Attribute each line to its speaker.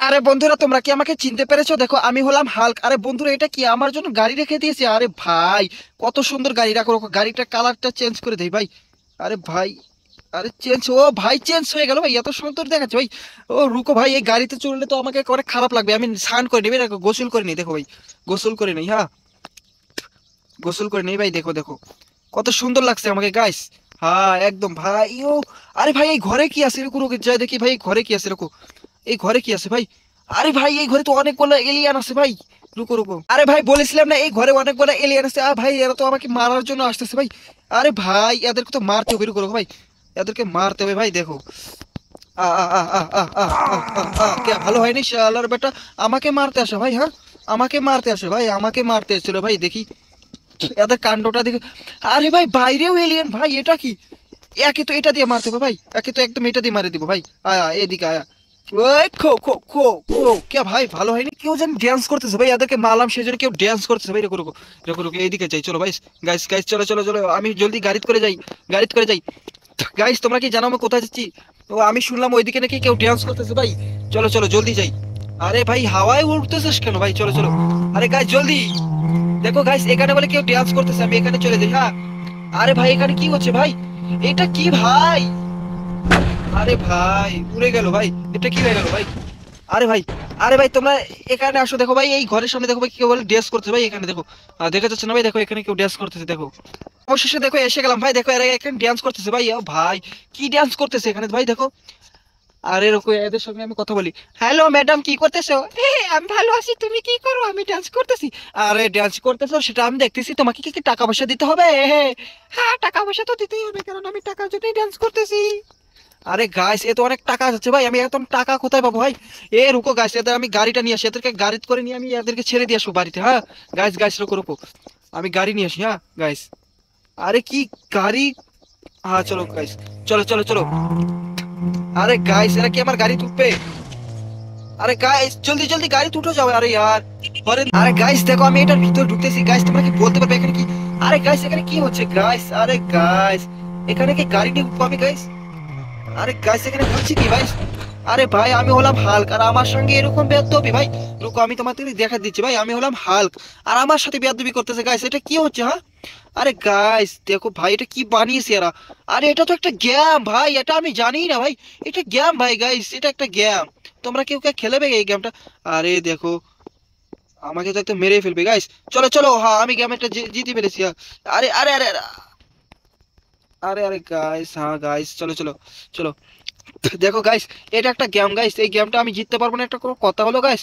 Speaker 1: আরে বন্ধুরা, তোমরা কি আমাকে চিনতে পেরেছো? দেখো, আমি হলাম হাল্ক। আরে বন্ধুরা, এটা কি আমার জন্য গাড়ি রেখে দিয়েছে? আরে ভাই, কত সুন্দর গাড়ি! রাখো রাখো, গাড়িটার কালারটা চেঞ্জ করে দেই ভাই। আরে ভাই, আরে চেঞ্জ, ও ভাই চেঞ্জ হয়ে গেল ভাই, এত সুন্দর দেখাচ্ছে ভাই। ও রুকো ভাই, এই গাড়িতে চললে তো আমাকে অনেক খারাপ লাগবে। আমি স্নান করে নিবি, দেখো গোসল করে নিই। দেখো ভাই, গোসল করে নিই। হ্যাঁ, গোসল করে নিই ভাই। দেখো দেখো, কত সুন্দর লাগছে আমাকে গাইস। হ্যাঁ একদম ভাই। ও আরে ভাই, এই ঘরে কি আছে? রুকো রুকো, যাই দেখি ভাই, এই ঘরে কি আছে। রুকো, এই ঘরে কি আছে ভাই? আরে ভাই, এই ঘরে তো অনেকগুলো এলিয়ান আছে ভাই। রুকো রুকো, আরে ভাই বলেছিলাম না, এই ঘরে অনেকগুলো এলিয়ান আছে। ভাই এরা তো আমাকে মারার জন্য আসতেছে ভাই। আরে ভাই, এদেরকে তো মারতে হবে। রুকো রুকো ভাই, এদেরকে মারতে হবে ভাই। দেখো, আ আ আ আ আ আ আ আ আ, কে ভালো হয়নি শালার বেটা। আমাকে মারতে আসে ভাই। হ্যাঁ, আমাকে মারতে আসে ভাই, আমাকে মারতে এসেছিল ভাই। দেখি এদের কাণ্ডটা দেখে। আরে ভাই, বাইরেও এলিয়েন ভাই, এটা কি? একে তো এটা দিয়ে মারতে হবে ভাই, একে তো একদম এটা দিয়ে মারে দিব ভাই। আয়া এদিকে আয়া। ওই খো খো খো খো, কে ভাই ভালো হয়নি? কেউ যেন ড্যান্স করতেছে ভাই, এদেরকে মারলাম সেই জন্য কেউ ড্যান্স করতেছে ভাই। রুকো রুকো রুকো রুকো, এইদিকে যাই, চলো ভাই। গাইস গাইস, চলো চলো চলো, আমি জলদি গাড়িতে করে যাই, গাড়িতে করে যাই। গাইস, তোমরা কি জানো আমি কোথায় যাচ্ছি? ও আমি শুনলাম ওইদিকে নাকি কেউ ড্যান্স করতেছে ভাই। চলো চলো জলদি যাই। আরে ভাই, হাওয়ায় উঠতেছিস কেন ভাই? চলো চলো। আরে গাইস জলদি, দেখো গাইস, এখানে বলে কেউ ডান্স করতেছে, আমি এখানে চলে যাই। হ্যাঁ, আরে ভাই, এখানে কি হচ্ছে ভাই? এটা কি ভাই? আরে ভাই, উড়ে গেল ভাই। এটা কি হয়ে গেল ভাই? আরে ভাই, আরে ভাই তোমরা এখানে আসো। দেখো ভাই, এই ঘরের সামনে দেখো ভাই, কেউ বলে ড্যান্স করতেছে ভাই। এখানে দেখো, দেখা যাচ্ছে না ভাই? দেখো এখানে কেউ ড্যান্স করতেছে। দেখো, অবশেষে দেখো এসে গেলাম ভাই। দেখো এরা এখানে ড্যান্স করতেছে ভাই। ও ভাই, কি ড্যান্স করতেছে এখানে ভাই? দেখো, আরে রকো, এদের সঙ্গে আমি কথা বলি। হ্যালো ম্যাডাম, কি করতেছো? আমি ভালো আছি, তুমি কি করো? আমি ডান্স করতেছি। আরে ডান্স করতেছো সেটা আমি দেখতেছি, তোমাকে কি কি টাকা পয়সা দিতে হবে? হ্যাঁ, টাকা পয়সা তো দিতেই হবে, কারণ আমি টাকার জন্যই ডান্স করতেছি। আরে গাইস, এ তো অনেক টাকা যাচ্ছে ভাই, আমি এখন টাকা কোথায় পাবো ভাই? রুকো গাইস, এদের আমি গাড়িটা নিয়ে আসি, এদেরকে গাড়িতে করে নিয়ে আমি এদেরকে ছেড়ে দিয়ে আসবো বাড়িতে। হ্যাঁ গাইস, গাইস রুকো রুকো, আমি গাড়ি নিয়ে আসি। হ্যাঁ গাইস, আরে কি গাড়ি? হ্যাঁ চলো গাইস, চলো চলো চলো। আরে গাইস, এরা কি আমার গাড়ি তুলবে? আরে গাইস, জলদি জলদি গাড়ি উঠে যাও। আরে यार, আরে গাইস দেখো, আমি এটার ভিতর ঢুকতেছি। গাইস তোমরা কি বলতে পারবে এখানে কি? আরে গাইস, এখানে কি হচ্ছে গাইস? আরে গাইস, এখানে কি গাড়ি নিয়ে উঠবো আমি গাইস? আরে গাইস, এখানে হচ্ছে কি ভাই? আরে ভাই, আমি হলাম হাল্ক, আর আমার সঙ্গে এরকম বেয়াদবি ভাই। রুকো, আমি তোমাদের দেখা দিচ্ছি ভাই। আমি হলাম হাল্ক, আর আমার সাথে বেয়াদবি করতেছে গাইস। এটা কি হচ্ছে? হ্যাঁ, আরে গাইস দেখো ভাই, এটা কি বানিয়েছে এরা? আরে এটা তো একটা গেম ভাই, এটা আমি জানি না ভাই। এটা গেম ভাই গাইস, এটা একটা গেম। তোমরা কেউ কে খেলবে এই গেমটা? আরে দেখো, আমাকে তো একদম মেরে ফেলবে গাইস। চলো চলো, হ্যাঁ আমি গেমটা জিতে ফেলেছি। হ্যাঁ। আরে আরে আরে আরে আরে আরে গাইস, হ্যাঁ গাইস, চলো চলো চলো। দেখো গাইস, এটা একটা গেম গাইস, এই গেমটা আমি জিততে পারবো না, একটা কোনো কথা হলো গাইস?